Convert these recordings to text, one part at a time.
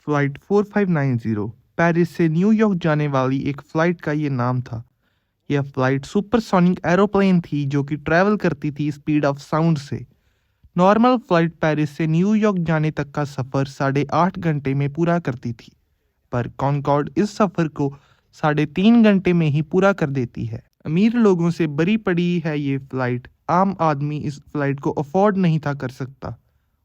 Flight 4590 Paris से New York जाने वाली एक फ़्लाइट का ये नाम था। यह फ़्लाइट सुपरसोनिक एरोप्लेन थी जो कि ट्रैवल करती थी स्पीड ऑफ साउंड से। नॉर्मल फ़्लाइट पेरिस से न्यूयॉर्क जाने तक का सफ़र 8.5 घंटे में पूरा करती थी, पर कॉनकॉर्ड इस सफ़र को 3.5 घंटे में ही पूरा कर देती है। अमीर लोगों से भरी पड़ी है ये फ़्लाइट। आम आदमी इस फ़्लाइट को अफोर्ड नहीं था कर सकता।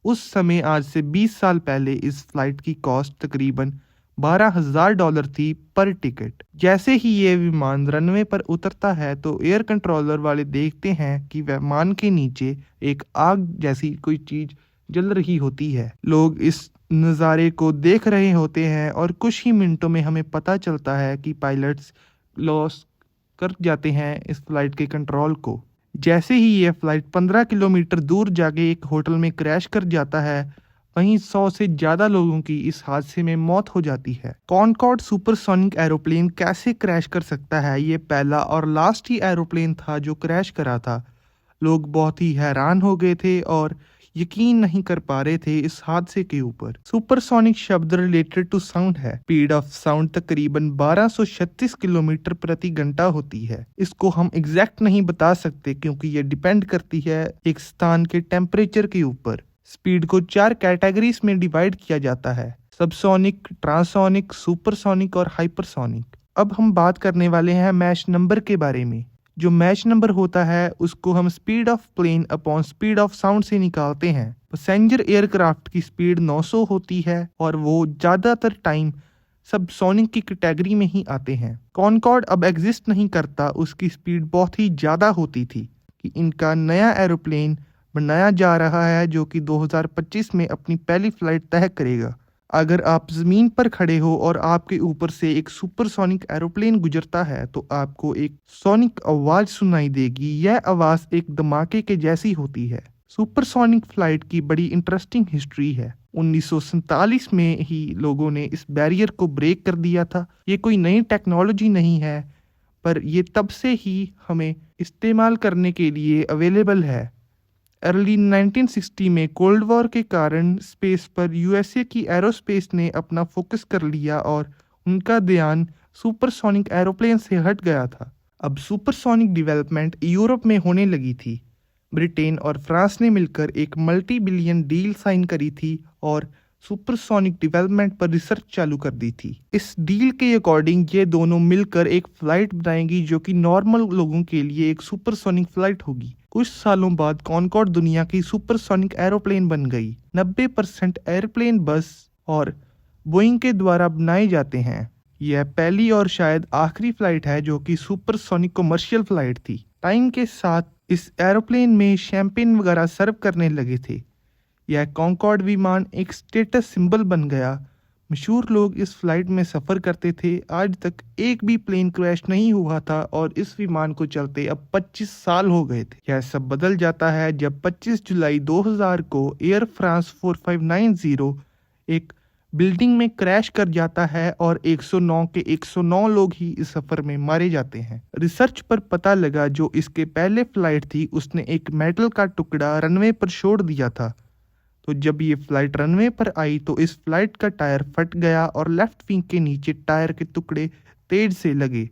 उस समय आज से 20 साल पहले इस फ़्लाइट की कॉस्ट तकरीबन $12,000 थी पर टिकट। जैसे ही ये विमान रनवे पर उतरता है तो एयर कंट्रोलर वाले देखते हैं कि विमान के नीचे एक आग जैसी कोई चीज जल रही होती है। लोग इस नज़ारे को देख रहे होते हैं और कुछ ही मिनटों में हमें पता चलता है कि पायलट्स लॉस कर जाते हैं इस फ्लाइट के कंट्रोल को। जैसे ही यह फ्लाइट 15 किलोमीटर दूर जाके एक होटल में क्रैश कर जाता है, वहीं 100 से ज़्यादा लोगों की इस हादसे में मौत हो जाती है। कॉनकॉर्ड सुपरसोनिक एरोप्लेन कैसे क्रैश कर सकता है? ये पहला और लास्ट ही एरोप्लेन था जो क्रैश करा था। लोग बहुत ही हैरान हो गए थे और यकीन नहीं कर पा रहे थे इस हादसे के ऊपर। सुपरसोनिक शब्द रिलेटेड टू साउंड है। स्पीड ऑफ साउंड तकरीबन 1236 किलोमीटर प्रति घंटा होती है। इसको हम एग्जैक्ट नहीं बता सकते क्योंकि ये डिपेंड करती है एक स्थान के टेम्परेचर के ऊपर। स्पीड को 4 कैटेगरीज में डिवाइड किया जाता है: सबसोनिक, ट्रांसोनिक, सुपरसोनिक और हाइपरसोनिक। अब हम बात करने वाले हैं मैच नंबर के बारे में। जो मैच नंबर होता है उसको हम speed of plane upon speed of sound से निकालते हैं। पैसेंजर एयरक्राफ्ट की स्पीड 900 होती है और वो ज़्यादातर टाइम सबसोनिक की कैटेगरी में ही आते हैं। कॉनकॉर्ड अब एग्जिस्ट नहीं करता, उसकी स्पीड बहुत ही ज़्यादा होती थी कि इनका नया एरोप्लेन बनाया जा रहा है जो कि 2025 में अपनी पहली फ्लाइट तय करेगा। अगर आप ज़मीन पर खड़े हो और आपके ऊपर से एक सुपरसोनिक एरोप्लेन गुजरता है तो आपको एक सोनिक आवाज़ सुनाई देगी। यह आवाज़ एक धमाके के जैसी होती है। सुपरसोनिक फ्लाइट की बड़ी इंटरेस्टिंग हिस्ट्री है। 1947 में ही लोगों ने इस बैरियर को ब्रेक कर दिया था। ये कोई नई टेक्नोलॉजी नहीं है, पर ये तब से ही हमें इस्तेमाल करने के लिए अवेलेबल है। अर्ली 1960 में कोल्ड वॉर के कारण स्पेस पर यूएसए की एरोस्पेस ने अपना फोकस कर लिया और उनका ध्यान सुपरसोनिक एरोप्लेन से हट गया था। अब सुपरसोनिक डेवलपमेंट यूरोप में होने लगी थी। ब्रिटेन और फ्रांस ने मिलकर एक मल्टी बिलियन डील साइन करी थी और सुपरसोनिक डेवलपमेंट पर रिसर्च चालू कर दी थी। इस डील के अकॉर्डिंग ये दोनों मिलकर एक फ्लाइट बनाएंगी जो कि नॉर्मल लोगों के लिए एक सुपरसोनिक फ्लाइट होगी। कुछ सालों बाद कॉनकॉर्ड दुनिया की सुपरसोनिक एरोप्लेन बन गई। 90% एयरप्लेन बस और बोइंग के द्वारा बनाए जाते हैं। यह पहली और शायद आखिरी फ्लाइट है जो कि सुपरसोनिक कमर्शियल फ्लाइट थी। टाइम के साथ इस एरोप्लेन में शैंपेन वगैरह सर्व करने लगे थे। यह कॉनकॉर्ड विमान एक स्टेटस सिंबल बन गया। मशहूर लोग इस फ्लाइट में सफ़र करते थे। आज तक एक भी प्लेन क्रैश नहीं हुआ था और इस विमान को चलते अब 25 साल हो गए थे। यह सब बदल जाता है जब 25 जुलाई 2000 को एयर फ्रांस 4590 एक बिल्डिंग में क्रैश कर जाता है और 109 के 109 लोग ही इस सफ़र में मारे जाते हैं। रिसर्च पर पता लगा जो इसके पहले फ्लाइट थी उसने एक मेटल का टुकड़ा रनवे पर छोड़ दिया था। तो जब ये फ्लाइट रनवे पर आई तो इस फ्लाइट का टायर फट गया और लेफ्ट विंग के नीचे टायर के टुकड़े तेज से लगे।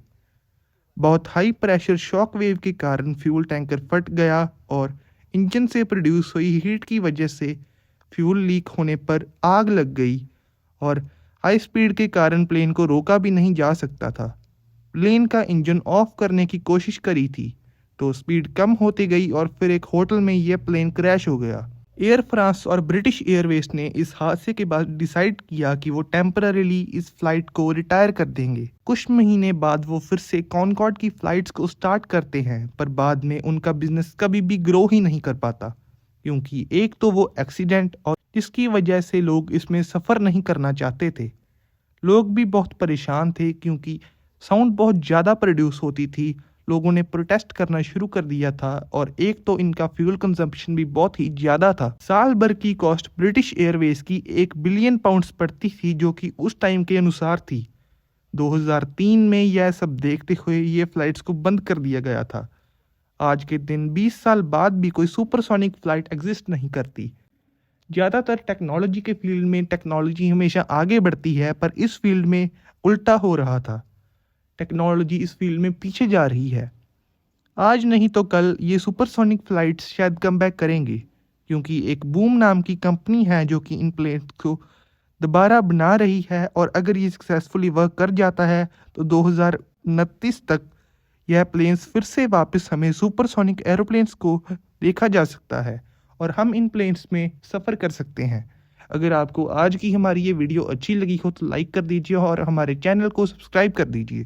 बहुत हाई प्रेशर शॉक वेव के कारण फ्यूल टैंकर फट गया और इंजन से प्रोड्यूस हुई हीट की वजह से फ्यूल लीक होने पर आग लग गई और हाई स्पीड के कारण प्लेन को रोका भी नहीं जा सकता था। प्लेन का इंजन ऑफ करने की कोशिश करी थी तो स्पीड कम होती गई और फिर एक होटल में यह प्लेन क्रैश हो गया। एयर फ्रांस और ब्रिटिश एयरवेज ने इस हादसे के बाद डिसाइड किया कि वो टेम्पररीली इस फ्लाइट को रिटायर कर देंगे। कुछ महीने बाद वो फिर से कॉनकॉर्ड की फ्लाइट्स को स्टार्ट करते हैं, पर बाद में उनका बिजनेस कभी भी ग्रो ही नहीं कर पाता क्योंकि एक तो वो एक्सीडेंट और जिसकी वजह से लोग इसमें सफ़र नहीं करना चाहते थे। लोग भी बहुत परेशान थे क्योंकि साउंड बहुत ज़्यादा प्रोड्यूस होती थी। लोगों ने प्रोटेस्ट करना शुरू कर दिया था और एक तो इनका फ्यूल कंजम्पशन भी बहुत ही ज़्यादा था। साल भर की कॉस्ट ब्रिटिश एयरवेज की 1 बिलियन पाउंड्स पड़ती थी जो कि उस टाइम के अनुसार थी। 2003 में यह सब देखते हुए ये फ्लाइट्स को बंद कर दिया गया था। आज के दिन 20 साल बाद भी कोई सुपरसोनिक फ्लाइट एग्जिस्ट नहीं करती। ज़्यादातर टेक्नोलॉजी के फील्ड में टेक्नोलॉजी हमेशा आगे बढ़ती है, पर इस फील्ड में उल्टा हो रहा था। टेक्नोलॉजी इस फील्ड में पीछे जा रही है। आज नहीं तो कल ये सुपरसोनिक फ्लाइट्स शायद कम बैक करेंगे, क्योंकि एक बूम नाम की कंपनी है जो कि इन प्लेन्स को दोबारा बना रही है, और अगर ये सक्सेसफुली वर्क कर जाता है तो 2029 तक यह प्लेन्स फिर से वापस हमें सुपरसोनिक एरोप्लेन्स को देखा जा सकता है और हम इन प्लेन्स में सफ़र कर सकते हैं। अगर आपको आज की हमारी ये वीडियो अच्छी लगी हो तो लाइक कर दीजिए और हमारे चैनल को सब्सक्राइब कर दीजिए।